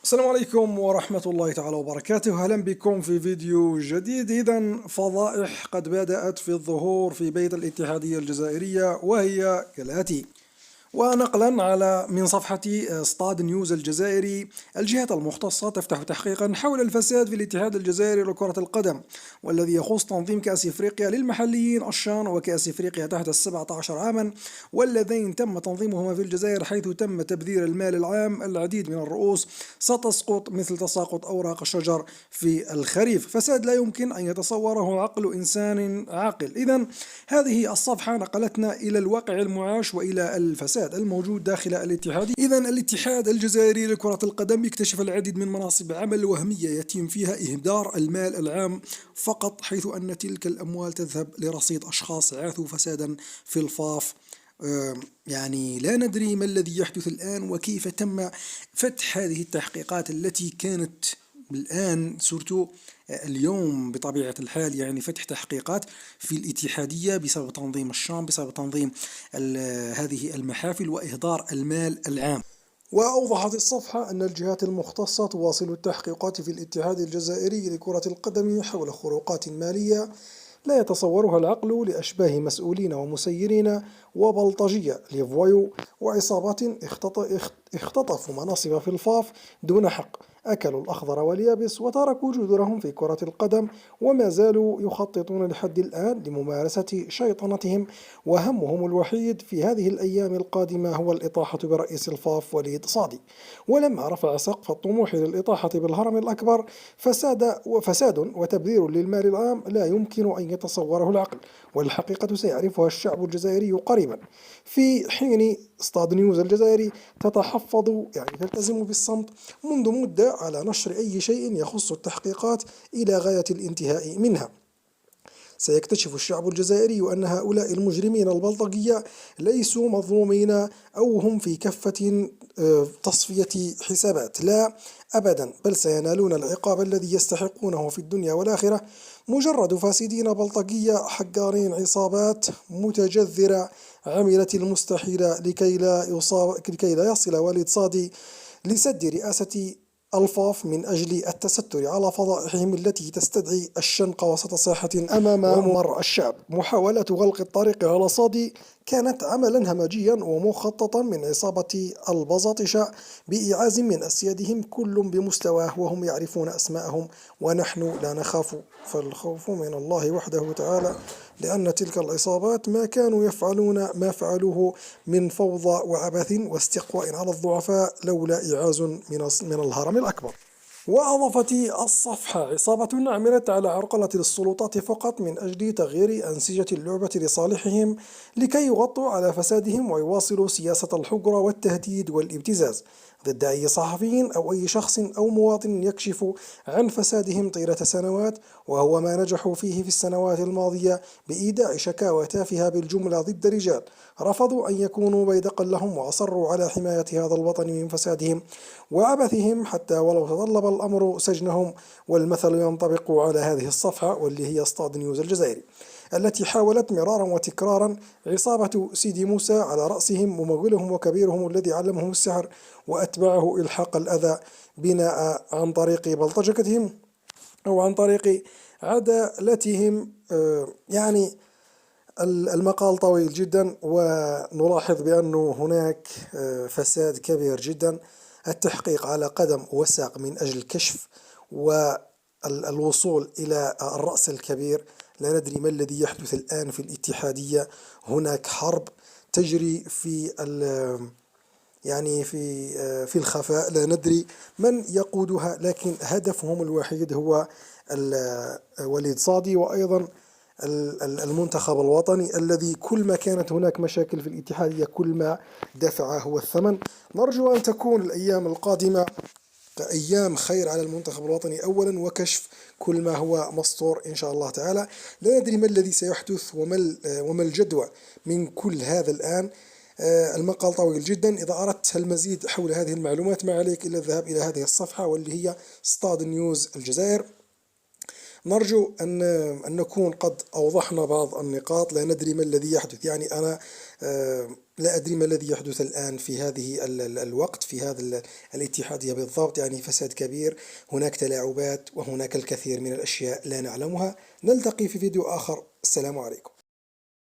السلام عليكم ورحمة الله تعالى وبركاته. أهلا بكم في فيديو جديد. إذا فضائح قد بدأت في الظهور في بيت الاتحادية الجزائرية، وهي كالآتي: ونقلا من صفحة اصطاد نيوز الجزائري، الجهات المختصة تفتح تحقيقا حول الفساد في الاتحاد الجزائري لكرة القدم، والذي يخص تنظيم كأس إفريقيا للمحليين الشان وكأس إفريقيا تحت 17 عاما، واللذين تم تنظيمهما في الجزائر، حيث تم تبذير المال العام. العديد من الرؤوس ستسقط مثل تساقط أوراق الشجر في الخريف. فساد لا يمكن أن يتصوره عقل إنسان عاقل. إذا هذه الصفحة نقلتنا إلى الواقع المعاش وإلى الفساد الموجود داخل الاتحاد. إذا الاتحاد الجزائري لكرة القدم يكتشف العديد من مناصب عمل وهمية يتم فيها إهدار المال العام فقط، حيث أن تلك الأموال تذهب لرصيد أشخاص عاثوا فسادا في الفاف. يعني لا ندري ما الذي يحدث الآن وكيف تم فتح هذه التحقيقات التي كانت الآن سورتو اليوم بطبيعة الحال، يعني فتح تحقيقات في الاتحادية بسبب تنظيم الشام، بسبب تنظيم هذه المحافل وإهدار المال العام. وأوضحت الصفحة أن الجهات المختصة تواصل التحقيقات في الاتحاد الجزائري لكرة القدم حول خروقات مالية لا يتصورها العقل لأشباه مسؤولين ومسيرين وبلطجية ليفويو وعصابات اختطفوا مناصب في الفاف دون حق، أكلوا الأخضر واليابس وتركوا جذورهم في كرة القدم، وما زالوا يخططون لحد الآن لممارسة شيطنتهم، وهمهم الوحيد في هذه الأيام القادمة هو الإطاحة برئيس الفاف وليد صادي. ولما رفع سقف الطموح للإطاحة بالهرم الأكبر، فساد وتبذير للمال العام لا يمكن أن يتصوره العقل، والحقيقة سيعرفها الشعب الجزائري قريبا، في حين اصطاد نيوز الجزائري تتحفظ، يعني تلتزم بالصمت منذ مدة على نشر أي شيء يخص التحقيقات إلى غاية الانتهاء منها. سيكتشف الشعب الجزائري أن هؤلاء المجرمين البلطجية ليسوا مظلومين أو هم في كفة تصفية حسابات، لا أبدا، بل سينالون العقاب الذي يستحقونه في الدنيا والآخرة. مجرد فاسدين بلطجية حجارين عصابات متجذرة عملت المستحيل لكي لا يصل وليد صادي لسد رئاسة الفاف من أجل التستر على فضائحهم التي تستدعي الشنق وسط ساحة أمام مرء الشعب. محاولة غلق الطريق على صادي كانت عملا همجيا ومخططا من عصابة البزاطشة بإيعاز من أسيادهم كل بمستواه، وهم يعرفون أسماءهم ونحن لا نخاف، فالخوف من الله وحده تعالى، لأن تلك العصابات ما كانوا يفعلون ما فعلوه من فوضى وعبث واستقواء على الضعفاء لولا إعاز من الهرم الأكبر. وأضافت الصفحة: عصابة عملت على عرقلة السلطات فقط من أجل تغيير أنسجة اللعبة لصالحهم، لكي يغطوا على فسادهم ويواصلوا سياسة الحجر والتهديد والابتزاز ضد أي صحفي أو أي شخص أو مواطن يكشف عن فسادهم طيلة سنوات، وهو ما نجحوا فيه في السنوات الماضية بإيداع شكاوى تافهة بالجملة ضد رجال رفضوا أن يكونوا بيدقا لهم، وأصروا على حماية هذا الوطن من فسادهم وعبثهم حتى ولو تطلب الأمر سجنهم. والمثل ينطبق على هذه الصفحة، واللي هي اصطاد نيوز الجزائري، التي حاولت مرارا وتكرارا عصابة سيدي موسى على رأسهم ممولهم وكبيرهم الذي علمهم السحر وأتبعه إلحاق الأذى بناء عن طريق بلطجتهم أو عن طريق عدالتهم. يعني المقال طويل جدا، ونلاحظ بأن هناك فساد كبير جدا. التحقيق على قدم وساق من أجل الكشف والوصول إلى الرأس الكبير. لا ندري ما الذي يحدث الآن في الاتحادية. هناك حرب تجري يعني في الخفاء، لا ندري من يقودها، لكن هدفهم الوحيد هو وليد صادي، وأيضا المنتخب الوطني، الذي كل ما كانت هناك مشاكل في الاتحادية كل ما دفع هو الثمن. نرجو أن تكون الأيام القادمة أيام خير على المنتخب الوطني أولا، وكشف كل ما هو مسطور إن شاء الله تعالى. لا ندري ما الذي سيحدث وما الجدوى من كل هذا الآن. المقال طويل جدا. إذا أردت المزيد حول هذه المعلومات ما عليك إلا الذهاب إلى هذه الصفحة، واللي هي اصطاد نيوز الجزائر. نرجو أن نكون قد أوضحنا بعض النقاط. لا ندري ما الذي يحدث، يعني أنا لا أدري ما الذي يحدث الآن في هذه الوقت، في هذا الاتحادية بالضبط. يعني فساد كبير، هناك تلاعبات وهناك الكثير من الأشياء لا نعلمها. نلتقي في فيديو آخر. السلام عليكم.